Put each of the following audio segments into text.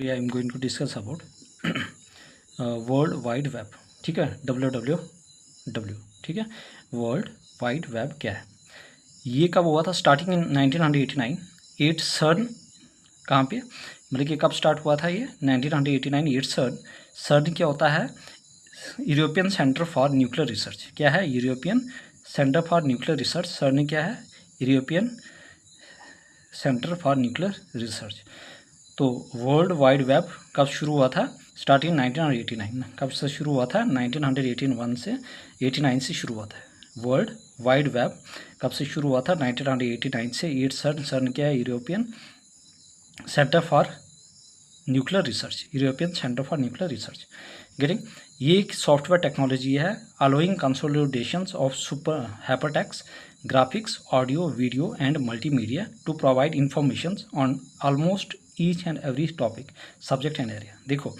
I am going to discuss about world wide web. ठीक है, WWW। ठीक है, वर्ल्ड वाइड वेब क्या है? ये कब हुआ था? Starting in 1989। एट सर्न कहाँ पे, मतलब कि कब स्टार्ट हुआ था ये? 1989। एट सर्न। सर्न क्या होता है? European Centre for Nuclear research. क्या है? European Centre for Nuclear research. सर्न क्या है? European Centre for Nuclear research. तो वर्ल्ड वाइड वेब कब शुरू हुआ था? स्टार्टिंग 1989। कब से शुरू हुआ था? 1981 से 89 से शुरू हुआ था। वर्ल्ड वाइड वेब कब से शुरू हुआ था? 1989 से। एट सर्न क्या है? European Centre for Nuclear Research. European Centre for Nuclear Research. Getting? ये एक सॉफ्टवेयर टेक्नोलॉजी है allowing consolidation of super hypertext graphics, audio, video and multimedia to provide information on almost each and every topic, subject and area. देखो,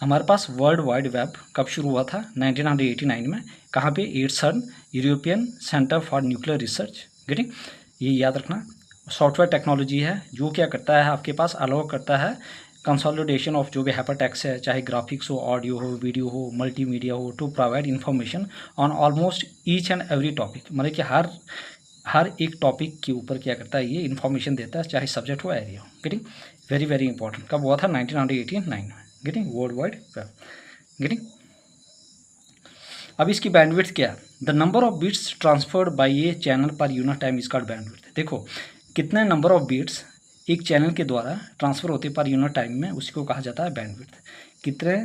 हमारे पास world wide web कब शुरू हुआ था? 1989 में। कहाँ पे? एट सर्न, European Centre for Nuclear Research. Getting? ये याद रखना, सॉफ्टवेयर टेक्नोलॉजी है जो क्या करता है, आपके पास अलाउ करता है कंसोलिडेशन ऑफ जो भी हाइपरटेक्स्ट है, चाहे ग्राफिक्स हो, ऑडियो हो, वीडियो हो, मल्टीमीडिया हो, to provide information on almost each and every topic. मतलब कि हर एक टॉपिक के ऊपर क्या करता है, ये इन्फॉर्मेशन देता है, चाहे सब्जेक्ट हो, एरिया हो। गेटिंग? Very very important. कब हुआ था? 1989 में। Getting? World wide web. Getting? अब इसकी बैंडविड्थ क्या है? The number of bits transferred by a channel per unit time is called bandwidth. देखो, कितने नंबर ऑफ बीट्स एक चैनल के द्वारा ट्रांसफर होते पर यूनिट टाइम में, उसी को कहा जाता है बैंडविड्थ। कितने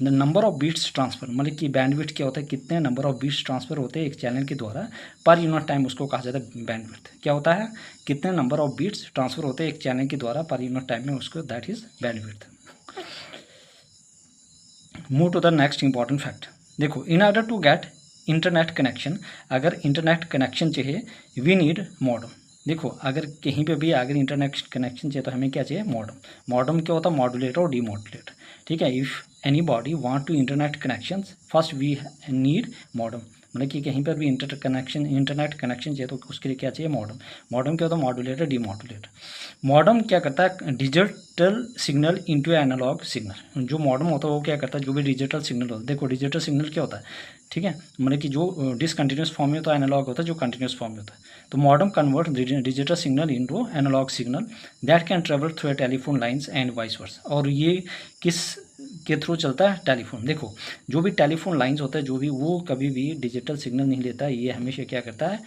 नंबर ऑफ बीट्स ट्रांसफर, मतलब कि बैंडविड्थ क्या होता है? कितने नंबर ऑफ बीट्स ट्रांसफर होते हैं एक चैनल के द्वारा पर यूनिट टाइम, उसको कहा जाता है बैंडविड्थ। क्या होता है? कितने नंबर ऑफ बीट्स ट्रांसफर होते हैं एक चैनल के द्वारा पर यूनिट टाइम में, उसको that is bandwidth. Move to the next important fact. देखो, in order to get internet connection, अगर इंटरनेट कनेक्शन चाहिए, वी नीड मॉडम। देखो, अगर कहीं पे भी अगर इंटरनेट कनेक्शन चाहिए तो हमें क्या चाहिए? मॉडम। मॉडम क्या होता है? मॉड्यूलेटर और डीमॉड्यूलेटर। ठीक है, if anybody want to internet connection, first we need modem. मतलब कि कहीं पर भी इंटरनेट कनेक्शन चाहिए तो उसके लिए क्या चाहिए? मॉडम। मॉडम क्या होता है? Modulator, demodulator. मॉडम क्या करता है? Digital signal into analogue signal. जो मॉडम होता है वो क्या करता है? जो भी डिजिटल सिग्नल होता है, देखो डिजिटल सिग्नल क्या होता है? ठीक है, मतलब कि जो डिसकंटिन्यूस फॉर्म में होता है, एनालॉग होता है, जो कंटिन्यूस फॉर्म में होता है। तो modem convert digital signal into analogue signal that can travel through telephone lines and vice versa. और ये किस के थ्रू चलता है? टेलीफोन। देखो, जो भी टेलीफोन लाइन्स होता है, जो भी, वो कभी भी डिजिटल सिग्नल नहीं लेता है, ये हमेशा क्या करता है?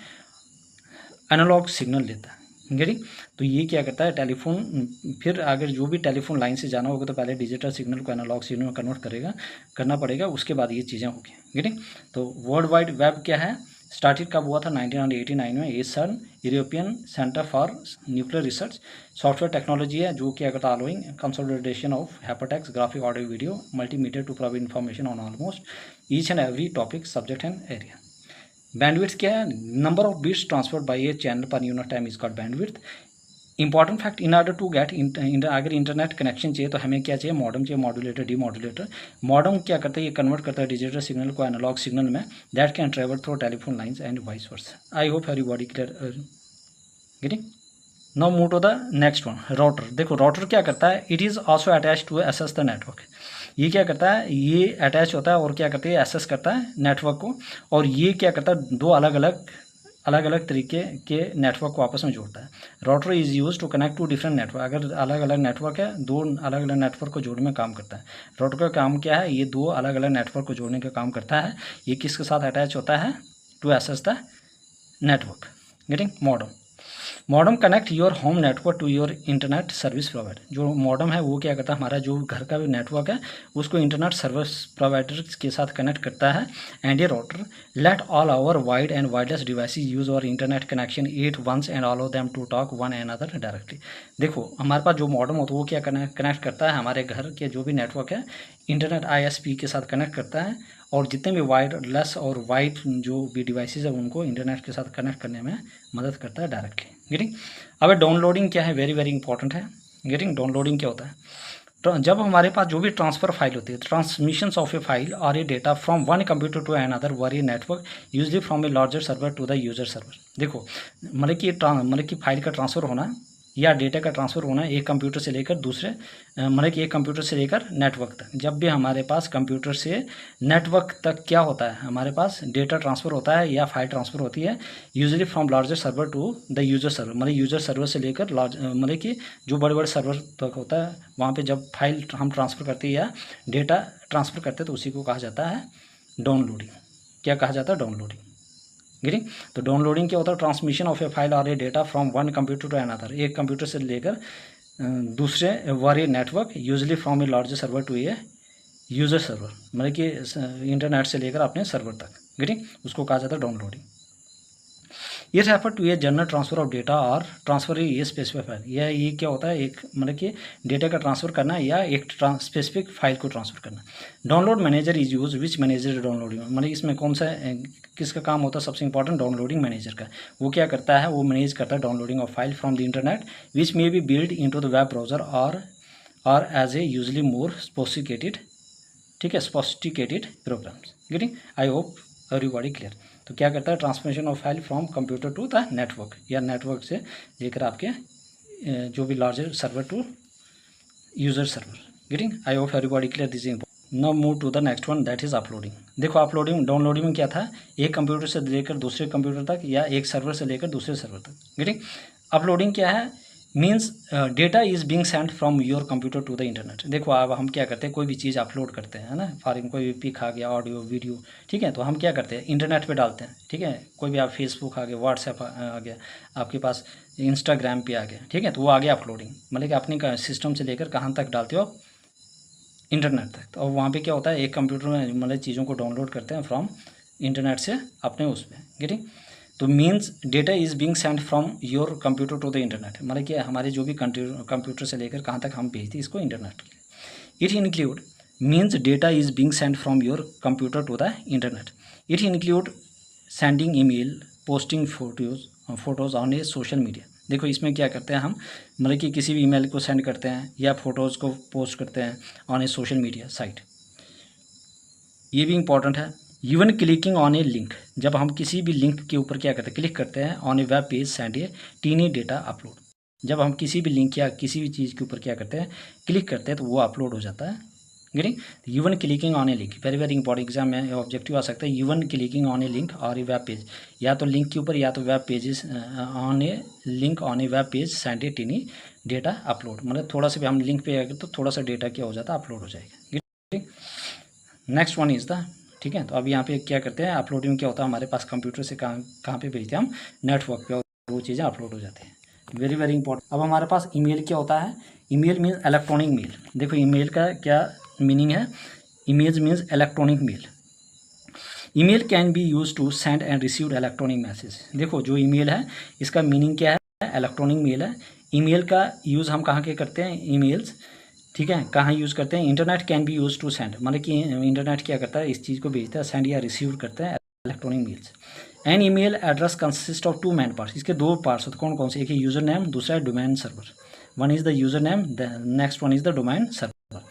एनालॉग सिग्नल लेता है। गेटिंग? तो ये क्या करता है? टेलीफोन, फिर अगर जो भी टेलीफोन लाइन से जाना होगा तो पहले डिजिटल सिग्नल को एनालॉग सिग्नल में कन्वर्ट करना पड़ेगा, उसके बाद ये चीज़ें होगी। गेटिंग? तो वर्ल्ड वाइड वेब क्या है? स्टार्टेड कब हुआ था? 1989 में। A CERN, European Centre for Nuclear Research. Software technology है जो क्या करता है? Allowing consolidation of hypertext graphic, audio, video, multimedia to provide information on almost each and every topic, subject and area. Bandwidth क्या है? Number of bits transferred by a channel per unit time is called bandwidth. Important fact, in order to get अगर internet connection चाहिए तो हमें क्या चाहिए? Modem चाहिए, modulator, demodulator. Modem क्या करता है? ये कन्वर्ट करता है डिजिटल सिग्नल को एनालॉग सिग्नल में, that can travel through telephone lines and vice versa. I hope everybody clear. Getting? Now move to the next one, router. देखो, राउटर क्या करता है? It is also attach to access the network. ये क्या करता है? ये अटैच होता है और क्या करता है? एसेस करता है नेटवर्क को। और ये क्या करता है? दो अलग अलग तरीके के नेटवर्क को आपस में जोड़ता है। Router is use to connect to different network. अगर अलग अलग नेटवर्क है, दो अलग अलग नेटवर्क को जोड़ने में काम करता है। राउटर का काम क्या है? ये दो अलग अलग नेटवर्क को जोड़ने का काम करता है। ये किसके साथ अटैच होता है? To access the network. Getting? Modem. Modem connect your home network to your internet service provider. जो मॉडम है वो क्या करता है? हमारा जो घर का नेटवर्क है उसको इंटरनेट सर्विस प्रोवाइडर के साथ कनेक्ट करता है। एंड ये router let all our wide and wireless devices use और internet connection at once and allow them to talk one and other directly. देखो, हमारे पास जो मॉडम होता है वो क्या कनेक्ट करता है? हमारे घर के जो भी नेटवर्क है इंटरनेट ISP के साथ कनेक्ट करता है, और जितने भी वायरलेस और वाइड जो भी डिवाइसेस है उनको इंटरनेट के साथ कनेक्ट करने में मदद करता है डायरेक्टली। गेटिंग? अब डाउनलोडिंग क्या है? वेरी वेरी इंपॉर्टेंट है। गेटिंग? डाउनलोडिंग क्या होता है? तो जब हमारे पास जो भी ट्रांसफ़र फाइल होती है, ट्रांसमिशन ऑफ ए फाइल और a data from one computer to another over a network usually from a larger server to the user server. देखो, मतलब कि फाइल का ट्रांसफ़र होना या डेटा का ट्रांसफ़र होना एक कंप्यूटर से लेकर दूसरे मतलब कि एक कंप्यूटर से लेकर नेटवर्क तक। जब भी हमारे पास कंप्यूटर से नेटवर्क तक क्या होता है, हमारे पास डेटा ट्रांसफ़र होता है या फाइल ट्रांसफ़र होती है, usually from larger server to the user server, मतलब यूज़र सर्वर से लेकर लार्ज मतलब कि जो बड़े बड़े सर्वर तक होता है, वहाँ पे जब फाइल हम ट्रांसफ़र करते हैं या डेटा ट्रांसफ़र करते हैं तो उसी को कहा जाता है डाउनलोडिंग। क्या कहा जाता है? डाउनलोडिंग। गेटिंग? तो डाउनलोडिंग क्या होता है? ट्रांसमिशन ऑफ ए फाइल और a data from one computer to another, एक कंप्यूटर से लेकर दूसरे over network, usually from a larger server to a user server, मतलब कि इंटरनेट से लेकर अपने सर्वर तक। गेटिंग? उसको कहा जाता है डाउनलोडिंग। ये refer to a general transfer of data और ट्रांसफर ये स्पेसिफिक फाइल, ये क्या होता है? एक मतलब कि डेटा का ट्रांसफ़र करना या एक स्पेसिफिक फाइल को ट्रांसफ़र करना। Download manager is use which manager downloading, मतलब इसमें कौन सा किसका काम होता है? सबसे इंपॉर्टेंट डाउनलोडिंग मैनेजर का। वो क्या करता है? वो मैनेज करता है downloading of file from the internet which may be build into the web browser और as a usually more sophisticated, ठीक है, sophisticated programs. Getting? I hope everybody clear. तो क्या करता है? Transmission of file from computer to the network, या network से लेकर आपके जो भी larger server to user server. Getting? I hope everybody clear this is. Now move to the next one, that is uploading. देखो अपलोडिंग डाउनलोडिंग में क्या था? एक कंप्यूटर से लेकर दूसरे कंप्यूटर तक या एक सर्वर से लेकर दूसरे सर्वर तक। गेटिंग? अपलोडिंग क्या है? Means data is being sent from your computer to the internet. देखो अब हम क्या करते हैं, कोई भी चीज़ अपलोड करते हैं, है ना, फॉर कोई भी पिक आ गया, ऑडियो वीडियो, ठीक है, तो हम क्या करते हैं? इंटरनेट पे डालते हैं, ठीक है। कोई भी आप फेसबुक आ गया, व्हाट्सएप आ गया, आपके पास इंस्टाग्राम पे आ गया, ठीक है, तो वो आ गया अपलोडिंग, मतलब कि अपने सिस्टम से लेकर कहाँ तक डालते हो? इंटरनेट तक। तो वहाँ पे क्या होता है? एक कंप्यूटर में मतलब चीज़ों को डाउनलोड करते हैं फ्रॉम इंटरनेट से अपने उस पर। गेटिंग? तो means data is being sent from your computer to the internet, मतलब कि हमारे जो भी कंप्यूटर से लेकर कहाँ तक हम भेजते हैं इसको इंटरनेट के लिए। It include means data is being sent from your computer to the internet. It include sending email, posting photos on a social media. देखो इसमें क्या करते हैं हम, मतलब कि किसी भी ईमेल को सेंड करते हैं या फोटोज़ को पोस्ट करते हैं on a social media site. ये भी इंपॉर्टेंट है। Even clicking on a link, जब हम किसी भी लिंक के ऊपर क्या करते हैं? क्लिक करते हैं on a web page send a tiny data upload. जब हम किसी भी लिंक या किसी भी चीज़ के ऊपर क्या करते हैं? क्लिक करते हैं तो वो अपलोड हो जाता है। Getting? Even clicking on a link, very very important, exam में ऑब्जेक्टिव आ सकता है। Even clicking on a link और ए वेब पेज, या तो लिंक के ऊपर या तो web pages on a link on a web page send a tiny data upload, मतलब थोड़ा सा भी हम लिंक पे आएगा तो थोड़ा सा डेटा क्या हो जाता है? अपलोड हो जाएगा। Getting? Next one is the, ठीक है, तो अब यहाँ पे क्या करते हैं? अपलोडिंग क्या होता है? हमारे पास कंप्यूटर से कहाँ पे भेजते हैं हम? नेटवर्क पे, और वो चीज़ें अपलोड हो जाती हैं। Very very important. अब हमारे पास ईमेल क्या होता है? Email means electronic mail. देखो ईमेल का क्या मीनिंग है? Email means electronic mail. Email can be use to send and receive electronic message. देखो जो ईमेल है इसका मीनिंग क्या है? इलेक्ट्रॉनिक मेल है। ईमेल का यूज़ हम कहाँ के करते हैं? ईमेल्स, ठीक है, कहाँ यूज़ करते हैं? Internet can be use to send, मतलब कि इंटरनेट क्या करता है? इस चीज़ को भेजता है, सेंड या रिसीव करता है electronic mails. An email address consist of two main parts, इसके दो पार्ट्स होते हैं। कौन कौन से? एक है यूज़र नेम, दूसरा है domain server. One is the user name, the next one is the domain server.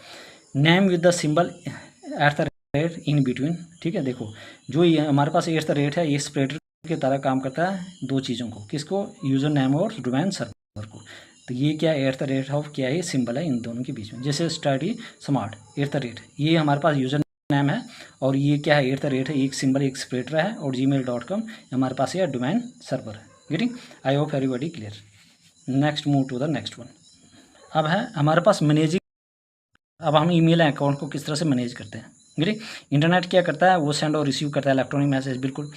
Name with the symbol at the rate in between, ठीक है। देखो जो ये हमारे पास एट द रेट है, ये सेपरेटर की तरह काम करता है दो चीज़ों को, किसको? यूज़र नेम और डोमेन सर्वर को। तो ये क्या एट द रेट ऑफ क्या है? सिंबल है इन दोनों के बीच में। जैसे study smart at the rate, ये हमारे पास यूज़र नेम है और ये क्या है? एट द रेट है, एक सिंबल एक सेपरेटर है, और gmail.com हमारे पास ये डोमेन सर्वर है। Getting? I hope everybody clear. Next move to the next one. अब है हमारे पास मैनेजिंग। अब हम ईमेल अकाउंट को किस तरह से मैनेज करते हैं? ग्रेट। इंटरनेट क्या करता है? वो सेंड और रिसीव करता है इलेक्ट्रॉनिक मैसेज। बिल्कुल।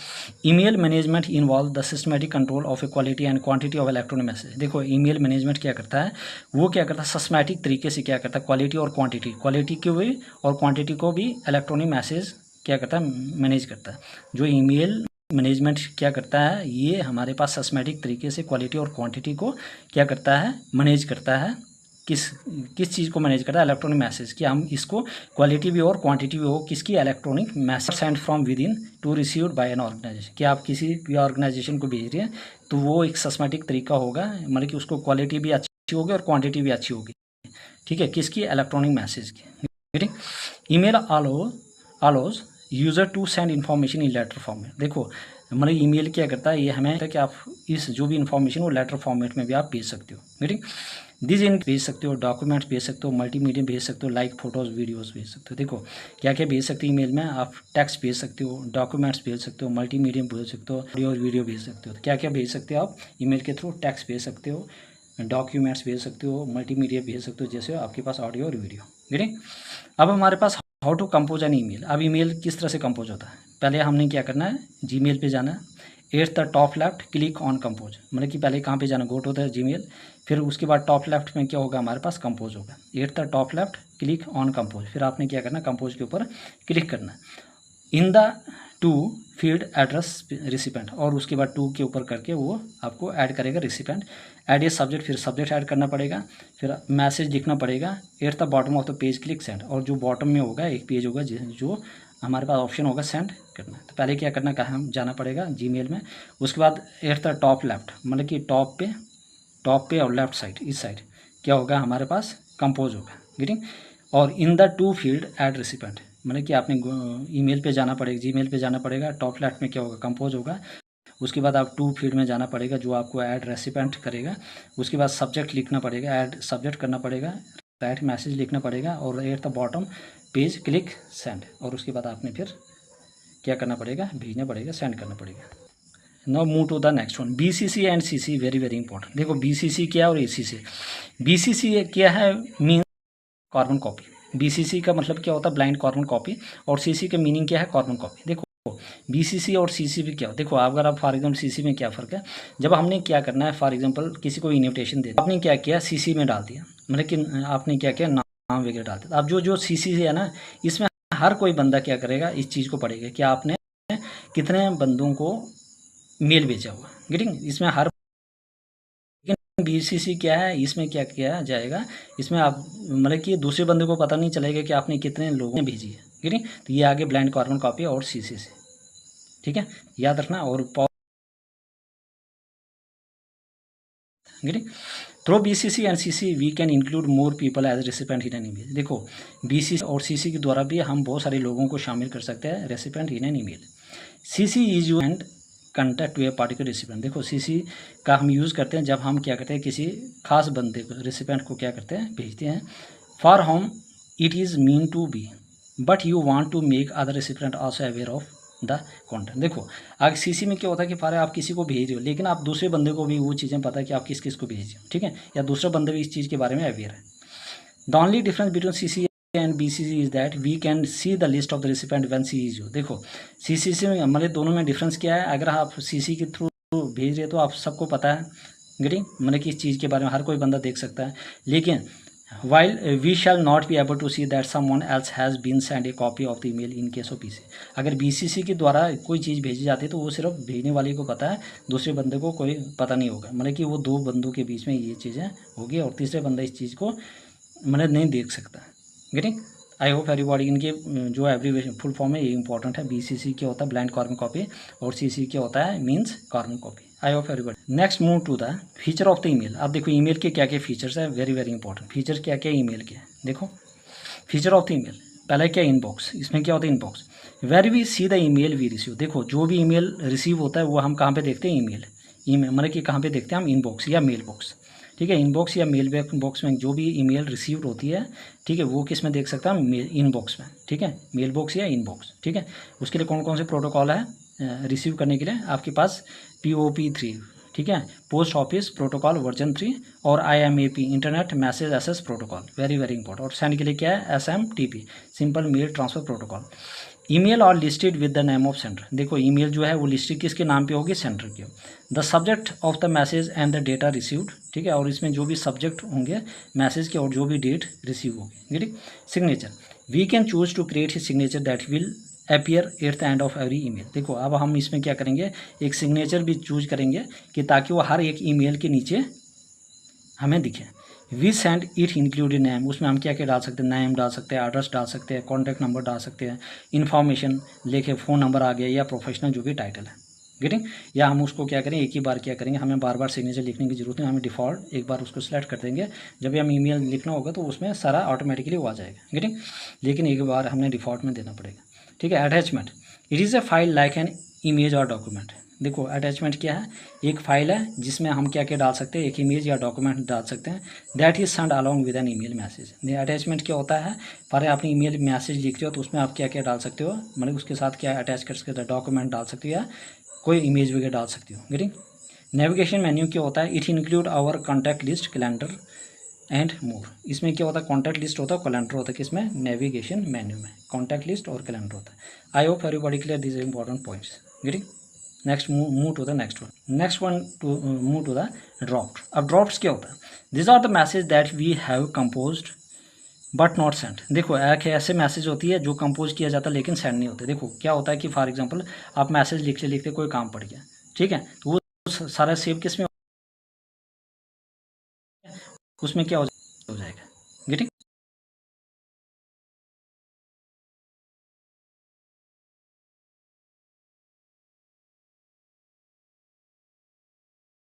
Email management involve the systematic control of A quality and quantity of electronic message. देखो ईमेल मैनेजमेंट क्या करता है? वो क्या करता है? सिस्टमेटिक तरीके से क्या करता है? क्वालिटी और क्वांटिटी को भी और क्वांटिटी को भी इलेक्ट्रॉनिक मैसेज क्या करता है? मैनेज करता है। जो ईमेल मैनेजमेंट क्या करता है? ये हमारे पास सिस्टमेटिक तरीके से क्वालिटी और क्वांटिटी को क्या करता है? मैनेज करता है। किस चीज़ को मैनेज करता है? इलेक्ट्रॉनिक मैसेज, कि हम इसको क्वालिटी भी और क्वांटिटी भी हो किसकी? Electronic message send from within to received by an organization, कि आप किसी भी ऑर्गेनाइजेशन को भेज रहे हैं तो वो एक सिस्टमेटिक तरीका होगा, मतलब कि उसको क्वालिटी भी अच्छी होगी और क्वांटिटी भी अच्छी होगी, ठीक है, किसकी? इलेक्ट्रॉनिक मैसेज की। Email allows user to send information in letter form में। देखो मतलब ईमेल क्या करता है, ये हमें कि आप इस जो भी इन्फॉर्मेशन वो लेटर फॉर्मेट में भी आप भेज सकते हो, मीटिंग दिस इन भेज सकते हो, डॉक्यूमेंट्स भेज सकते हो, मल्टीमीडिया भेज सकते हो, लाइक फोटोज़ वीडियोस भेज सकते हो। देखो क्या क्या भेज सकते हो ईमेल में, आप टेक्स्ट भेज सकते हो, डॉक्यूमेंट्स भेज सकते हो, मल्टीमीडिया भेज सकते हो, ऑडियो और वीडियो भेज सकते हो। तो क्या क्या भेज सकते हो आप ईमेल के थ्रू, टेक्स्ट भेज सकते हो, डॉक्यूमेंट्स भेज सकते हो, मल्टीमीडिया भेज सकते हो, जैसे आपके पास ऑडियो और वीडियो, मीटिंग। अब हमारे पास how to compose an email. अब ईमेल किस तरह से कंपोज होता है, पहले हमने क्या करना है, जीमेल पे जाना है, at the top left click on compose, मतलब कि पहले कहाँ पे जाना, गो टू द जीमेल, फिर उसके बाद टॉप लेफ्ट में क्या होगा हमारे पास, कंपोज होगा, at the top left click on compose, फिर आपने क्या करना, कंपोज के ऊपर क्लिक करना है। In the two field address recipient, और उसके बाद टू के ऊपर करके वो आपको ऐड करेगा रिसिपेंट, ऐड ए सब्जेक्ट, फिर सब्जेक्ट ऐड करना पड़ेगा, फिर मैसेज लिखना पड़ेगा, at the bottom of the page click send, और जो बॉटम में होगा एक पेज होगा जो हमारे पास ऑप्शन होगा सेंड करना। तो पहले क्या करना, कहाँ जाना पड़ेगा, जीमेल में, उसके बाद एट द टॉप लेफ्ट, मतलब कि टॉप पे और लेफ्ट साइड, इस साइड क्या होगा हमारे पास, कंपोज होगा, गेटिंग। और in the two field add recipient, मतलब कि आपने ईमेल पे जाना पड़ेगा, जीमेल पे जाना पड़ेगा, टॉप लेफ्ट में क्या होगा, कंपोज होगा, उसके बाद आप टू फील्ड में जाना पड़ेगा जो आपको ऐड रेसिपेंट करेगा, उसके बाद सब्जेक्ट लिखना पड़ेगा, ऐड सब्जेक्ट करना पड़ेगा, राइट मैसेज लिखना पड़ेगा, और at the bottom page click send, और उसके बाद आपने फिर क्या करना पड़ेगा, भेजना पड़ेगा, सेंड करना पड़ेगा। Now move to the next one, BCC and CC, very very important. देखो BCC क्या और ACC। BCC क्या है, मीन कार्बन कॉपी। BCC का मतलब क्या होता है, ब्लाइंड कार्बन कॉपी, और CC का मीनिंग क्या है, कार्बन कॉपी। देखो BCC और CC भी क्या हो, देखो अगर आप फॉर एग्जाम्पल CC में क्या फ़र्क है, जब हमने क्या करना है, फॉर एग्जाम्पल किसी को इन्विटेशन दे, आपने क्या किया, CC में डाल दिया, मतलब कि आपने क्या किया, नाम वगैरह डाल दिया। अब जो CC है ना, इसमें हर कोई बंदा क्या करेगा, इस चीज़ को पढ़ेगा कि आपने कितने बंदों को मेल भेजा हुआ, गेटिंग। इसमें हर BCC क्या है, इसमें क्या किया जाएगा, इसमें आप मतलब कि दूसरे बंदे को पता नहीं चलेगा कि आपने कितने लोगों ने भेजी है, गेटिंग। तो ये आगे ब्लाइंड कार्बन कॉपी और CC से, ठीक है, याद रखना। और getting, through BCC and CC we can include more people as recipient in an email. देखो BCC और CC के द्वारा भी हम बहुत सारे लोगों को शामिल कर सकते हैं recipient in an email. CC is you and contact to a particular recipient. देखो CC का हम यूज़ करते हैं जब हम क्या करते हैं, किसी खास बंदे को, रेसिपेंट को क्या करते हैं, भेजते हैं। For whom it is mean to be, but you want to make other recipient also aware of the content. देखो आगे CC में क्या होता है कि फारे आप किसी को भेज रहे हो, लेकिन आप दूसरे बंदे को भी वो चीज़ें पता है कि आप किस किस को भेज रहे हो, ठीक है, या दूसरा बंदा भी इस चीज़ के बारे में अवेयर है। The only difference between CC and BCC is that we can see the list of the recipient when C is you. देखो CC में हमारे दोनों में डिफरेंस क्या है, अगर आप CC के थ्रू भेज रहे हो तो आप सबको पता है, गेटिंग, मतलब कि इस चीज़ के बारे में हर कोई बंदा देख सकता है, लेकिन while we shall not be able to see that someone else has been sent a copy of the email in case of BCC। अगर BCC के द्वारा कोई चीज़ भेजी जाती है तो वो सिर्फ भेजने वाले को पता है, दूसरे बंदे को कोई पता नहीं होगा, मतलब कि वो दो बंदों के बीच में ये चीज़ें होगी और तीसरे बंदा इस चीज़ को मतलब नहीं देख सकता, गेटिंग। आई होप एवरीबॉडी, इनके जो एब्रीविएशन फुल फॉर्म है ये इंपॉर्टेंट है। BCC क्या होता है, ब्लाइंड कार्बन कॉपी, और CC क्या होता है, means carbon copy. I hope everybody. Next move to the feature of the email. अब देखो ईमेल के क्या क्या फीचर्स है, वेरी वेरी इंपॉर्टेंट फीचर क्या क्या ईमेल के। देखो फीचर ऑफ द ईमेल, पहले क्या, इनबॉक्स। इसमें क्या होता है, inbox where we see the email we receive. देखो जो भी ईमेल रिसीव होता है वो हम कहाँ पे देखते हैं, ईमेल मतलब कि कहाँ पे देखते हैं हम, इनबॉक्स या मेल बॉक्स, ठीक है। इनबॉक्स या मेल बॉक्स में जो भी ईमेल रिसीव होती है, ठीक है, वो किस में देख सकता है, इनबॉक्स में, ठीक है, मेल बॉक्स या इनबॉक्स, ठीक है। उसके लिए कौन कौन से प्रोटोकॉल है रिसीव करने के लिए, आपके पास POP3, ठीक है, पोस्ट ऑफिस प्रोटोकॉल वर्जन 3, और IMAP internet message access protocol, very very important. और सेंड के लिए क्या है, SMTP simple mail transfer protocol. Email और listed with the name of sender. देखो ईमेल जो है वो लिस्टेड किसके नाम पे होगी, सेंडर के। The subject of the message and the data received, ठीक है, और इसमें जो भी सब्जेक्ट होंगे मैसेज के और जो भी डेट रिसीव होगी, ठीक। Signature, we can choose to create his signature that will appear at the end of every email. देखो अब हम इसमें क्या करेंगे, एक सिग्नेचर भी चूज करेंगे कि ताकि वो हर एक ईमेल के नीचे हमें दिखे। We send it included name, उसमें हम क्या क्या डाल सकते हैं, नेम डाल सकते हैं, एड्रेस डाल सकते हैं, कॉन्टैक्ट नंबर डाल सकते हैं, इन्फॉर्मेशन लेके फ़ोन नंबर आ गया या प्रोफेशनल जो भी टाइटल है, गेटिंग। या हम उसको क्या करें, एक ही बार क्या करेंगे, हमें बार बार सिग्नेचर लिखने की जरूरत नहीं, हमें डिफ़ॉल्ट एक बार उसको सेलेक्ट कर देंगे, जब भी हम ईमेल लिखना होगा तो उसमें सारा ऑटोमेटिकली वो आ जाएगा, गेटिंग। लेकिन एक बार हमने डिफ़ॉल्ट में देना पड़ेगा, ठीक है। Attachment, it is a file like an image और डॉक्यूमेंट। देखो अटैचमेंट क्या है, एक फाइल है जिसमें हम क्या क्या डाल सकते हैं, एक इमेज या डॉक्यूमेंट डाल सकते हैं, that is send along with an email message. Attachment क्या होता है, पर आप ईमेल मैसेज लिख रहे हो तो उसमें आप क्या क्या डाल सकते हो, मतलब उसके साथ क्या अटैच कर सकते हो, डॉक्यूमेंट डाल सकते हो या कोई इमेज वगैरह डाल सकते हो। गेटिंग। नेविगेशन मेन्यू क्या होता है, it include our contact list, calendar and more. इसमें क्या होता है, कॉन्टैक्ट लिस्ट होता है, कैलेंडर होता है, किसमें, नेविगेशन मेन्यू में कॉन्टैक्ट लिस्ट और कैलेंडर होता है। I hope everybody clear this important points. Getting. Next move to the next one to move to the drafts. अब ड्रॉप्ड्स क्या होता है, this are the message that we have composed but not send. देखो एक ऐसे message होती है जो कंपोज किया जाता है लेकिन सेंड नहीं होते। देखो क्या होता है कि फॉर एग्जांपल आप मैसेज लिखते लिखते कोई काम पड़ गया, ठीक है, तो वो सारा सेव किस में, उसमें क्या हो जाएगा,